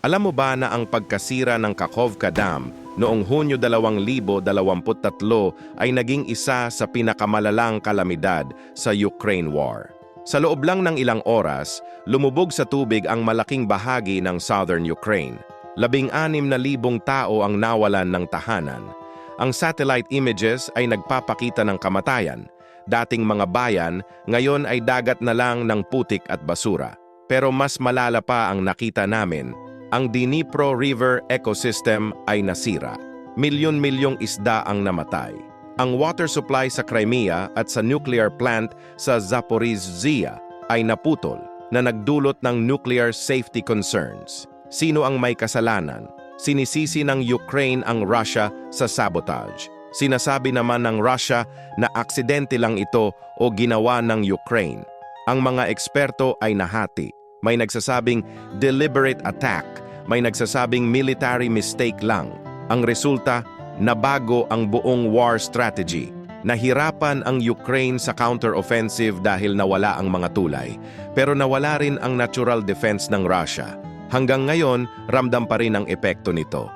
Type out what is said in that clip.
Alam mo ba na ang pagkasira ng Kakhovka Dam noong Hunyo 2023 ay naging isa sa pinakamalalang kalamidad sa Ukraine War? Sa loob lang ng ilang oras, lumubog sa tubig ang malaking bahagi ng southern Ukraine. 16,000 tao ang nawalan ng tahanan. Ang satellite images ay nagpapakita ng kamatayan. Dating mga bayan, ngayon ay dagat na lang ng putik at basura. Pero mas malala pa ang nakita namin. Ang Dnipro River ecosystem ay nasira. Milyon-milyong isda ang namatay. Ang water supply sa Crimea at sa nuclear plant sa Zaporizhzhia ay naputol na nagdulot ng nuclear safety concerns. Sino ang may kasalanan? Sinisisi ng Ukraine ang Russia sa sabotage. Sinasabi naman ng Russia na aksidente lang ito o ginawa ng Ukraine. Ang mga eksperto ay nahati. May nagsasabing deliberate attack, may nagsasabing military mistake lang. Ang resulta, nabago ang buong war strategy. Nahirapan ang Ukraine sa counter-offensive dahil nawala ang mga tulay, pero nawala rin ang natural defense ng Russia. Hanggang ngayon, ramdam pa rin ang epekto nito.